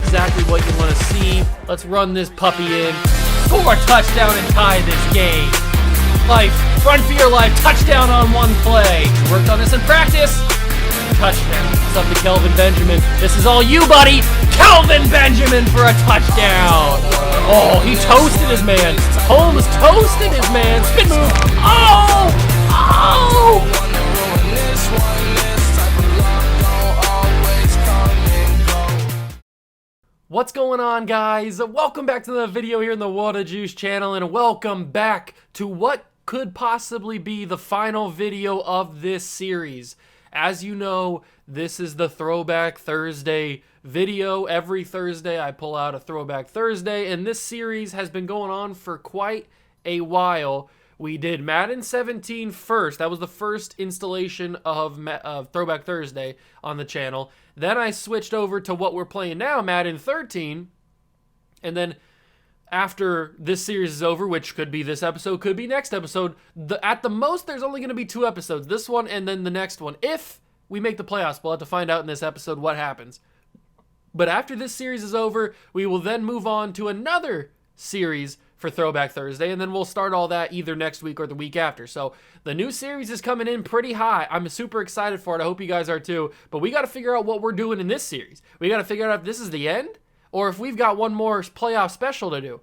exactly what you want to see. Let's run this puppy in. Score a touchdown and tie this game. Life, run for your life, touchdown on one play. Worked on this in practice. Touchdown. It's up to Kelvin Benjamin. This is all you, buddy. Kelvin Benjamin for a touchdown. Oh, he toasted his man. Holmes toasted his man. Spin move. Oh! Oh! What's going on, guys? Welcome back to the video here in the Water Juice channel, and welcome back to what could possibly be the final video of this series. As you know, this is the Throwback Thursday video. Every Thursday I pull out a Throwback Thursday, and this series has been going on for quite a while. We did Madden 17 first. That was the first installation of Throwback Thursday on the channel. Then I switched over to what we're playing now, Madden 13. And then after this series is over, which could be this episode, could be next episode, at the most there's only going to be 2 episodes. This one and then the next one. If we make the playoffs, we'll have to find out in this episode what happens. But after this series is over, we will then move on to another series for Throwback Thursday, and then we'll start all that either next week or the week after. So the new series is coming in pretty high. I'm super excited for it. I hope you guys are too. But we got to figure out what we're doing in this series. We got to figure out if this is the end or if we've got one more playoff special to do.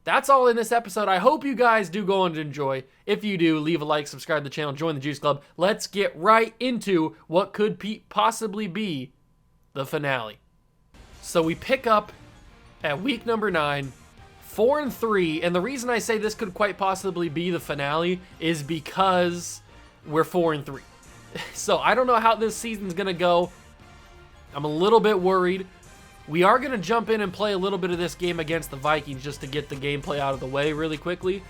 That's all in this episode. I hope you guys do go and enjoy. If you do, leave a like, subscribe to the channel, join the Juice Club. Let's get right into what could possibly be the finale. So we pick up at week number 9, 4-3, and the reason I say this could quite possibly be the finale is because we're 4-3. So I don't know how this season's gonna go. I'm a little bit worried. We are gonna jump in and play a little bit of this game against the Vikings just to get the gameplay out of the way really quickly.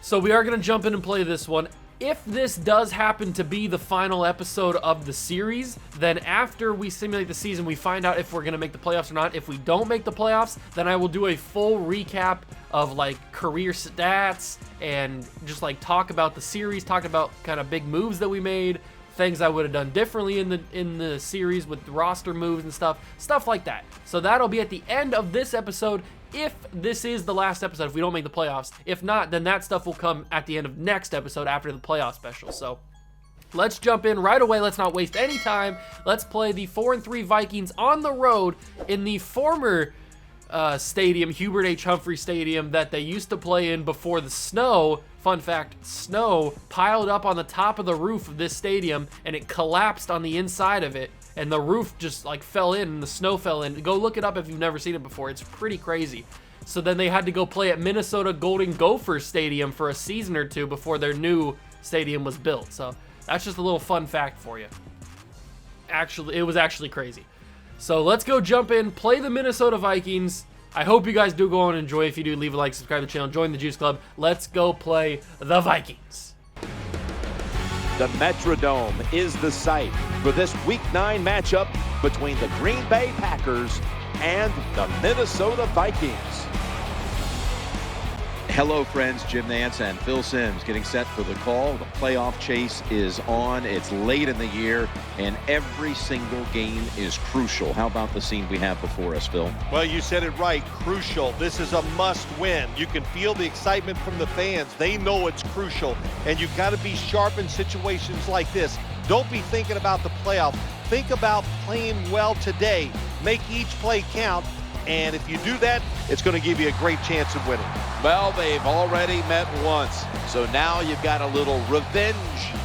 So we are gonna jump in and play this one. If this does happen to be the final episode of the series, then after we simulate the season, we find out if we're going to make the playoffs or not. If we don't make the playoffs, then I will do a full recap of like career stats and just like talk about the series, talk about kind of big moves that we made, things I would have done differently in the series with the roster moves and stuff like that. So that'll be at the end of this episode. If this is the last episode, if we don't make the playoffs. If not, then that stuff will come at the end of next episode after the playoff special. So let's jump in right away. Let's not waste any time. Let's play the 4-3 Vikings on the road in the former stadium, Hubert H. Humphrey Stadium, that they used to play in before the snow. Fun fact, snow piled up on the top of the roof of this stadium, and it collapsed on the inside of it. And the roof just like fell in and the snow fell in. Go look it up if you've never seen it before. It's pretty crazy. So then they had to go play at Minnesota Golden Gophers Stadium for a season or 2 before their new stadium was built. So that's just a little fun fact for you. Actually, it was actually crazy. So let's go jump in, play the Minnesota Vikings. I hope you guys do go on and enjoy. If you do, leave a like, subscribe to the channel, join the Juice Club. Let's go play the Vikings. The Metrodome is the site for this Week 9 matchup between the Green Bay Packers and the Minnesota Vikings. Hello, friends. Jim Nance and Phil Simms getting set for the call. The playoff chase is on. It's late in the year, and every single game is crucial. How about the scene we have before us, Phil? Well, you said it right. Crucial. This is a must-win. You can feel the excitement from the fans. They know it's crucial, and you've got to be sharp in situations like this. Don't be thinking about the playoff. Think about playing well today. Make each play count. And if you do that, it's going to give you a great chance of winning. Well, they've already met once, so now you've got a little revenge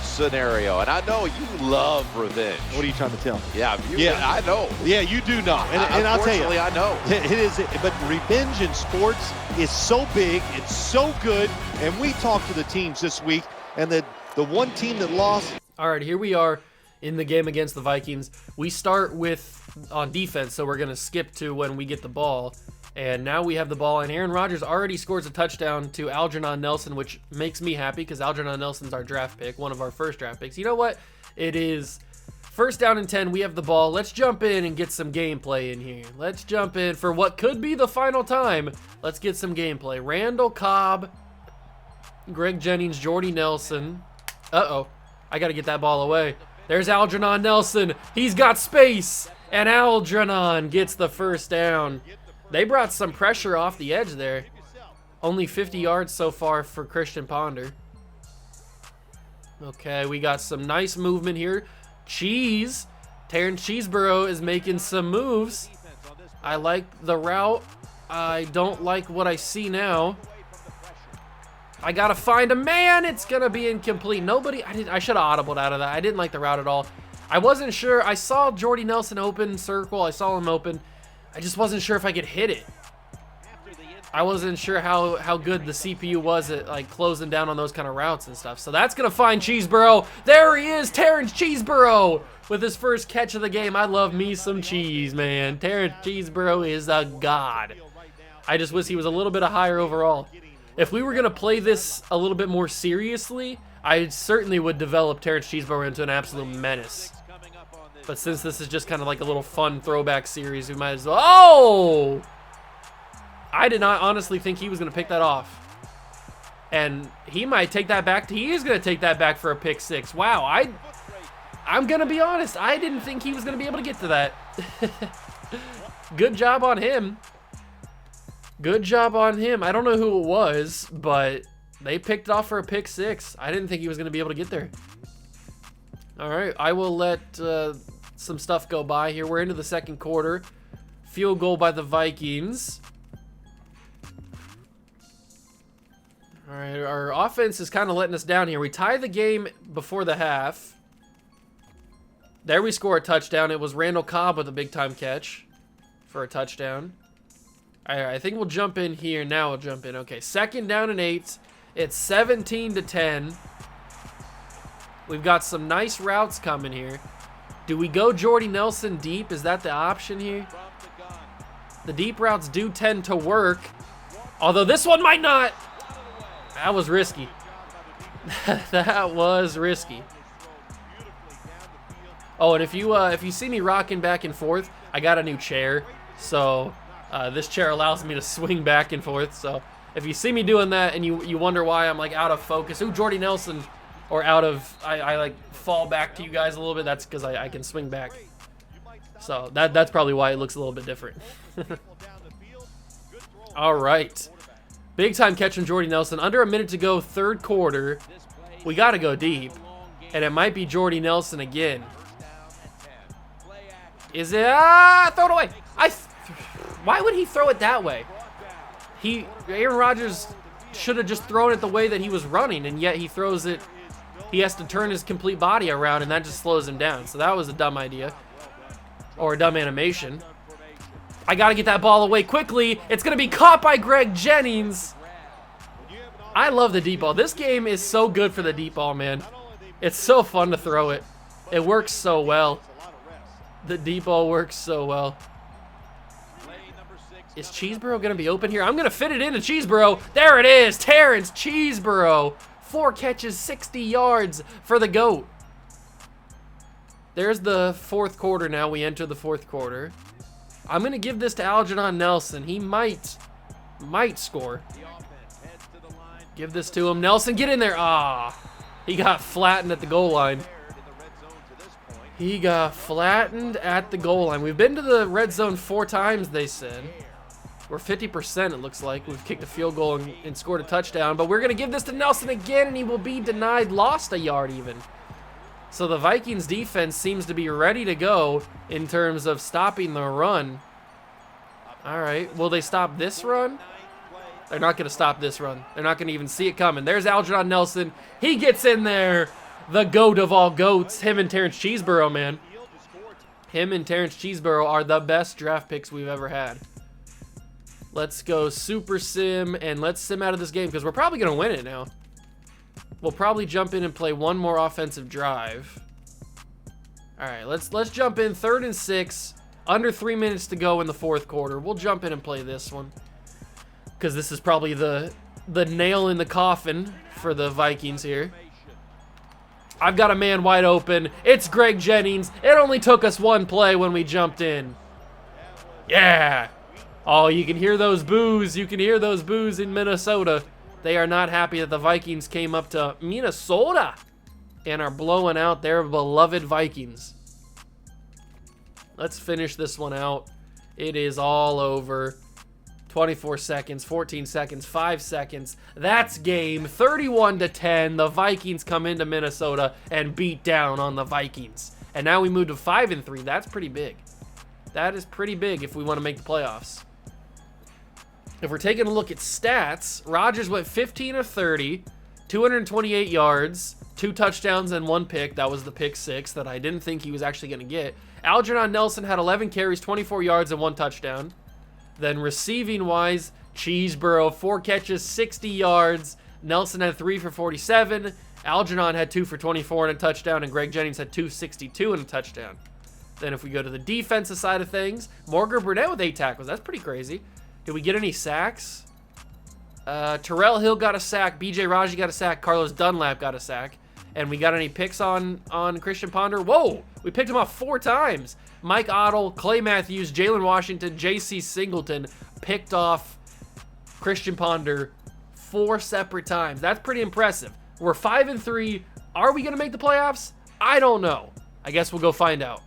scenario. And I know you love revenge. What are you trying to tell me? Yeah, I know. Yeah, you do know. And I'll tell you, I know. It is, but revenge in sports is so big, it's so good. And we talked to the teams this week, and the one team that lost. All right, here we are in the game against the Vikings. We start with on defense, so we're going to skip to when we get the ball. And now we have the ball, and Aaron Rodgers already scores a touchdown to Jordy Nelson, which makes me happy because Jordy Nelson's our draft pick, one of our first draft picks. You know what? It is first down and 10. We have the ball. Let's jump in and get some gameplay in here. Let's jump in for what could be the final time. Let's get some gameplay. Randall Cobb, Greg Jennings, Jordy Nelson. Uh-oh. I got to get that ball away. There's Jordy Nelson. He's got space. And Algernon gets the first down. They brought some pressure off the edge there. Only 50 yards so far for Christian Ponder. Okay, we got some nice movement here. Terrence Cheeseborough is making some moves. I like the route. I don't like what I see now. I gotta find a man. It's gonna be incomplete. I should have audibled out of that. I didn't like the route at all. I wasn't sure. I saw Jordy Nelson open circle. I saw him open. I just wasn't sure if I could hit it. I wasn't sure how good the CPU was at like closing down on those kind of routes and stuff. So that's gonna find Cheeseborough. There he is, Terrence Cheeseborough with his first catch of the game. I love me some cheese, man. Terrence Cheeseborough is a god. I just wish he was a little bit higher overall. If we were gonna play this a little bit more seriously, I certainly would develop Terrence Cheeseborough into an absolute menace. But since this is just kind of like a little fun throwback series, we might as well. Oh! I did not honestly think he was going to pick that off. And he might take that back. He is going to take that back for a pick six. Wow, I'm going to be honest. I didn't think he was going to be able to get to that. Good job on him. Good job on him. I don't know who it was, but they picked it off for a pick six. I didn't think he was going to be able to get there. All right, I will let some stuff go by here. We're into the second quarter. Field goal by the Vikings. All right, our offense is kind of letting us down here. We tie the game before the half. There we score a touchdown. It was Randall Cobb with a big-time catch for a touchdown. All right, I think we'll jump in here. Now we'll jump in. Okay, 2nd down and 8. It's 17-10. We've got some nice routes coming here. Do we go Jordy Nelson deep? Is that the option here? The deep routes do tend to work, although this one might not. That was risky. That was risky. Oh, and if you see me rocking back and forth, I got a new chair, so this chair allows me to swing back and forth. So if you see me doing that and you wonder why I'm like out of focus, ooh, Jordy Nelson, or out of I like fall back to you guys a little bit, that's because I can swing back. So that's probably why it looks a little bit different. All right. Big time catch from Jordy Nelson. Under a minute to go, 3rd quarter. We got to go deep. And it might be Jordy Nelson again. Is it? Throw it away. Why would he throw it that way? Aaron Rodgers should have just thrown it the way that he was running, and yet he throws it. He has to turn his complete body around, and that just slows him down. So that was a dumb idea. Or a dumb animation. I got to get that ball away quickly. It's going to be caught by Greg Jennings. I love the deep ball. This game is so good for the deep ball, man. It's so fun to throw it. It works so well. The deep ball works so well. Is Cheeseborough going to be open here? I'm going to fit it into Cheeseborough. There it is. Terrence Cheeseborough. 4 catches, 60 yards for the GOAT. There's the 4th quarter now. We enter the 4th quarter. I'm going to give this to Algernon Nelson. He might score. Give this to him. Nelson, get in there. Ah, he got flattened at the goal line. He got flattened at the goal line. We've been to the red zone 4 times, they said. We're 50%, it looks like. We've kicked a field goal and scored a touchdown. But we're going to give this to Nelson again, and he will be denied. Lost a yard even. So the Vikings defense seems to be ready to go in terms of stopping the run. All right, will they stop this run? They're not going to stop this run. They're not going to even see it coming. There's Algernon Nelson. He gets in there. The GOAT of all GOATs. Him and Terrence Cheeseborough, man. Him and Terrence Cheeseborough are the best draft picks we've ever had. Let's go super sim, and let's sim out of this game because we're probably going to win it now. We'll probably jump in and play one more offensive drive. All right, let's jump in. 3rd and 6. Under 3 minutes to go in the 4th quarter. We'll jump in and play this one because this is probably the nail in the coffin for the Vikings here. I've got a man wide open. It's Greg Jennings. It only took us 1 play when we jumped in. Yeah. Oh, you can hear those boos. You can hear those boos in Minnesota. They are not happy that the Vikings came up to Minnesota and are blowing out their beloved Vikings. Let's finish this one out. It is all over. 24 seconds, 14 seconds, 5 seconds. That's game. 31-10. The Vikings come into Minnesota and beat down on the Vikings. And now we move to 5-3. That's pretty big. That is pretty big if we want to make the playoffs. If we're taking a look at stats, Rodgers went 15 of 30, 228 yards, 2 touchdowns and 1 pick. That was the pick 6 that I didn't think he was actually going to get. Jordy Nelson had 11 carries, 24 yards, and 1 touchdown. Then receiving-wise, Cheeseborough, 4 catches, 60 yards. Nelson had 3 for 47. Algernon had 2 for 24 and a touchdown, and Greg Jennings had 262 and a touchdown. Then if we go to the defensive side of things, Morgan Burnett with 8 tackles. That's pretty crazy. Did we get any sacks? Terrell Hill got a sack. B.J. Raji got a sack. Carlos Dunlap got a sack. And we got any picks on Christian Ponder? Whoa! We picked him off 4 times. Mike Ottle, Clay Matthews, Jalen Washington, J.C. Singleton picked off Christian Ponder 4 separate times. That's pretty impressive. We're 5-3. Are we going to make the playoffs? I don't know. I guess we'll go find out.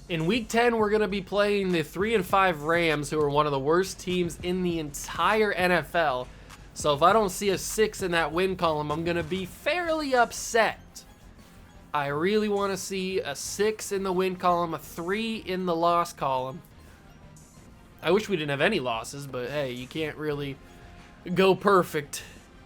In Week 10, we're going to be playing the 3-5 Rams, who are one of the worst teams in the entire NFL. So if I don't see a 6 in that win column, I'm going to be fairly upset. I really want to see a 6 in the win column, a 3 in the loss column. I wish we didn't have any losses, but hey, you can't really go perfect.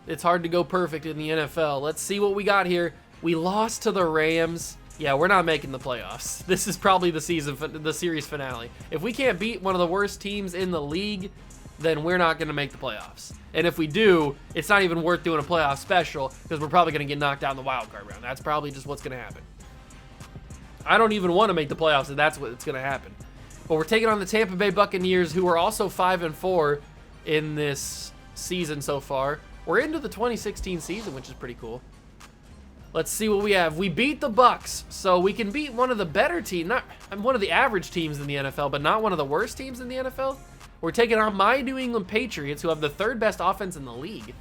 It's hard to go perfect in the NFL. Let's see what we got here. We lost to the Rams. Yeah, we're not making the playoffs. This is probably the series finale. If we can't beat one of the worst teams in the league, then we're not going to make the playoffs. And if we do, it's not even worth doing a playoff special because we're probably going to get knocked out in the wild card round. That's probably just what's going to happen. I don't even want to make the playoffs if that's what's going to happen. But we're taking on the Tampa Bay Buccaneers, who are also 5-4 in this season so far. We're into the 2016 season, which is pretty cool. Let's see what we have. We beat the Bucs, so we can beat one of the better teams, not one of the average teams in the NFL, but not one of the worst teams in the NFL. We're taking on my New England Patriots, who have the 3rd best offense in the league,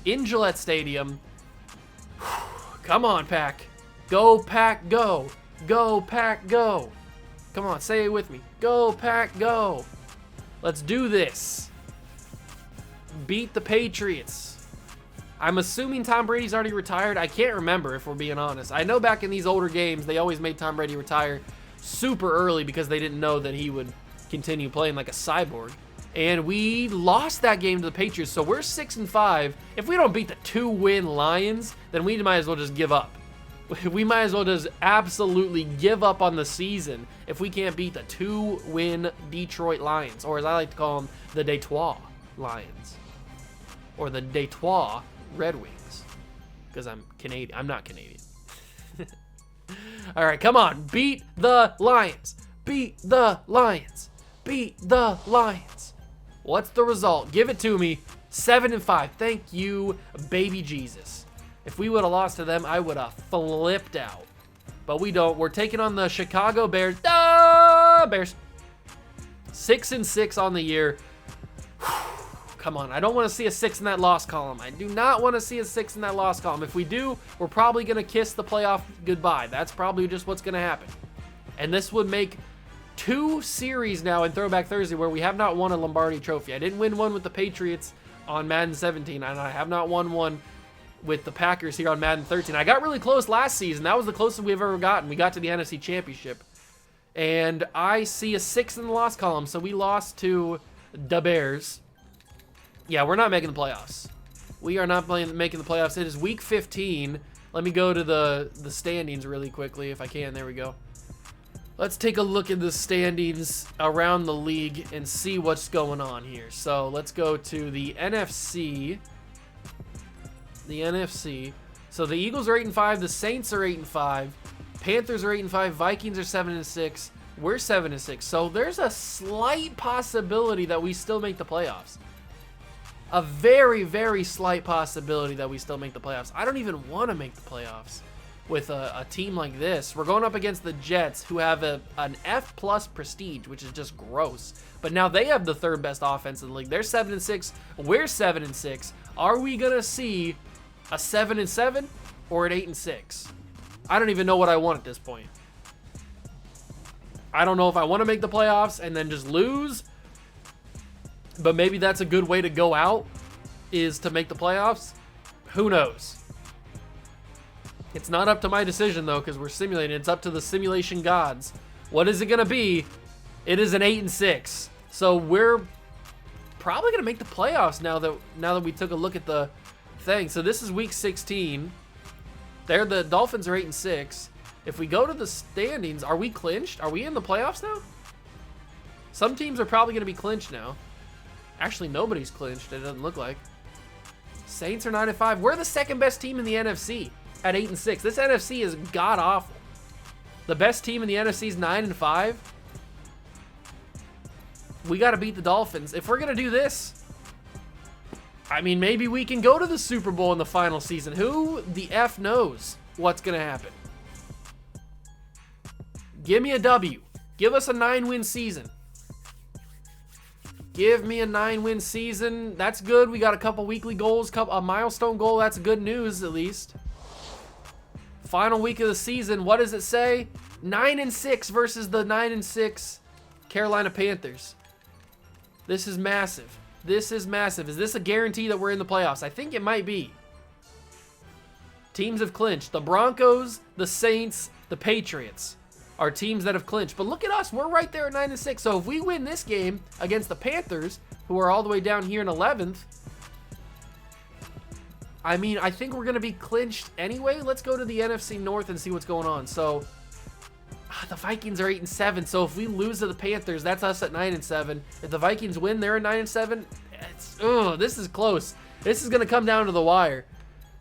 in Gillette Stadium. Come on, Pack. Go, Pack, go. Go, Pack, go. Come on, say it with me. Go, Pack, go. Let's do this. Beat the Patriots. I'm assuming Tom Brady's already retired. I can't remember, if we're being honest. I know back in these older games, they always made Tom Brady retire super early because they didn't know that he would continue playing like a cyborg. And we lost that game to the Patriots, so we're 6-5. If we don't beat the 2-win Lions, then we might as well just give up. We might as well just absolutely give up on the season if we can't beat the 2-win Detroit Lions, or as I like to call them, the Detroit Lions, or the Detroit Red Wings, because I'm Canadian. I'm not Canadian. All right, come on. Beat the Lions. Beat the Lions. Beat the Lions. What's the result? Give it to me. 7-5. Thank you, baby Jesus. If we would have lost to them, I would have flipped out. But we don't. We're taking on the Chicago Bears. Bears. 6-6 on the year. Come on, I don't want to see a 6 in that loss column. I do not want to see a 6 in that loss column. If we do, we're probably going to kiss the playoff goodbye. That's probably just what's going to happen. And this would make 2 series now in Throwback Thursday where we have not won a Lombardi trophy. I didn't win one with the Patriots on Madden 17, and I have not won one with the Packers here on Madden 13. I got really close last season. That was the closest we've ever gotten. We got to the NFC Championship. And I see a 6 in the loss column, so we lost to the Bears. Yeah, we're not making the playoffs. We are not making the playoffs. It is week 15. Let me go to the standings really quickly if I can. There we go. Let's take a look at the standings around the league and see what's going on here. So let's go to the NFC. The NFC. So the Eagles are 8-5. The Saints are 8-5. Panthers are 8-5. Vikings are 7-6. We're 7-6. So there's a slight possibility that we still make the playoffs. A very, very slight possibility that we still make the playoffs. I don't even want to make the playoffs with a team like this. We're going up against the Jets, who have an F+ prestige, which is just gross. But now they have the 3rd best offense in the league. They're 7-6. We're 7-6. Are we going to see a 7-7 or an 8-6? I don't even know what I want at this point. I don't know if I want to make the playoffs and then just lose, but maybe that's a good way to go out, is to make the playoffs. Who knows? It's not up to my decision, though, because we're simulating. It's up to the simulation gods. What is it going to be? It is an 8-6. So we're probably going to make the playoffs now that we took a look at the thing. So this is week 16. The Dolphins are 8-6. If we go to the standings, are we clinched? Are we in the playoffs now? Some teams are probably going to be clinched now. Actually, nobody's clinched, it doesn't look like. Saints are 9-5. We're the second best team in the NFC at 8-6. This NFC is god-awful. The best team in the NFC is 9-5. We got to beat the Dolphins. If we're going to do this, I mean, maybe we can go to the Super Bowl in the final season. Who the F knows what's going to happen? Give me a W. Give us a 9-win season. Give me a 9-win season. That's good. We got a couple weekly goals, a milestone goal. That's good news, at least. Final week of the season. What does it say? 9-6 versus the 9-6 Carolina Panthers. This is massive. This is massive. Is this a guarantee that we're in the playoffs? I think it might be. Teams have clinched. The Broncos, the Saints, the Patriots are teams that have clinched. But look at us. We're right there at 9-6. So if we win this game against the Panthers, who are all the way down here in 11th, I mean, I think we're going to be clinched anyway. Let's go to the NFC North and see what's going on. So the Vikings are 8-7. So if we lose to the Panthers, that's us at 9-7. If the Vikings win, they're at 9-7. This is close. This is going to come down to the wire.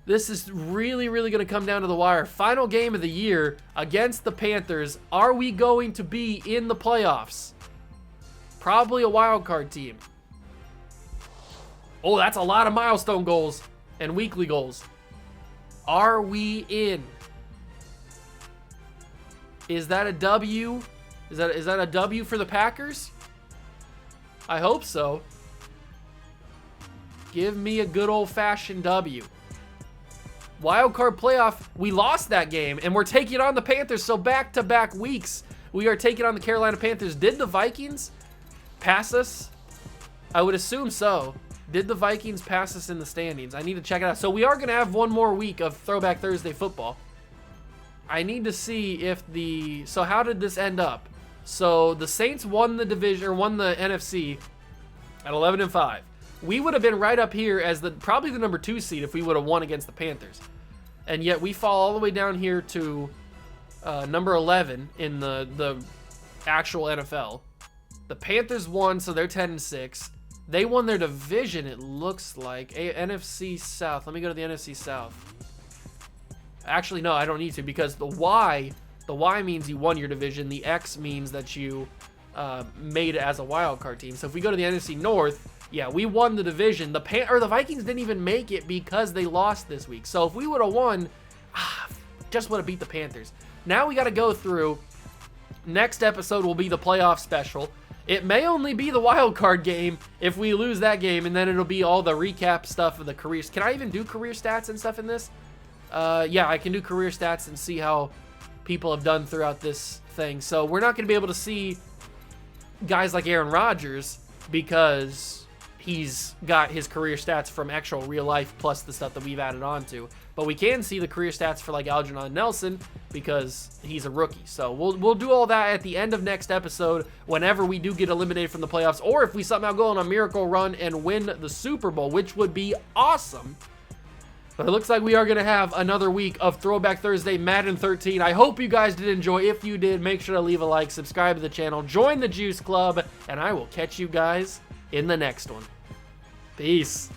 This is really, really going to come down to the wire. Final game of the year against the Panthers. Are we going to be in the playoffs? Probably a wild card team. Oh, that's a lot of milestone goals and weekly goals. Are we in? Is that a W? Is that a W for the Packers? I hope so. Give me a good old-fashioned W. Wild card playoff, we lost that game, and we're taking on the Panthers, so back-to-back weeks, we are taking on the Carolina Panthers. Did the Vikings pass us? I would assume so. Did the Vikings pass us in the standings? I need to check it out. So we are going to have one more week of Throwback Thursday football. I need to see if so how did this end up? So the Saints won the division, or won the NFC at 11-5. We would have been right up here as probably the number 2 seed if we would have won against the Panthers. And yet we fall all the way down here to number 11 in the actual NFL. The Panthers won, so they're 10-6. They won their division, it looks like. NFC South. Let me go to the NFC South. Actually, no, I don't need to, because the Y means you won your division. The X means that you made it as a wild card team. So if we go to the NFC North, yeah, we won the division. The Vikings didn't even make it because they lost this week. So if we would have won, just would have beat the Panthers. Now we got to go through. Next episode will be the playoff special. It may only be the wild card game if we lose that game, and then it'll be all the recap stuff of the careers. Can I even do career stats and stuff in this? Yeah, I can do career stats and see how people have done throughout this thing. So we're not going to be able to see guys like Aaron Rodgers because he's got his career stats from actual real life plus the stuff that we've added on to. But we can see the career stats for like Jordy Nelson because he's a rookie. So we'll do all that at the end of next episode whenever we do get eliminated from the playoffs, or if we somehow go on a miracle run and win the Super Bowl, which would be awesome. But it looks like we are going to have another week of Throwback Thursday Madden 13. I hope you guys did enjoy. If you did, make sure to leave a like, subscribe to the channel, join the Juice Club, and I will catch you guys in the next one. Peace.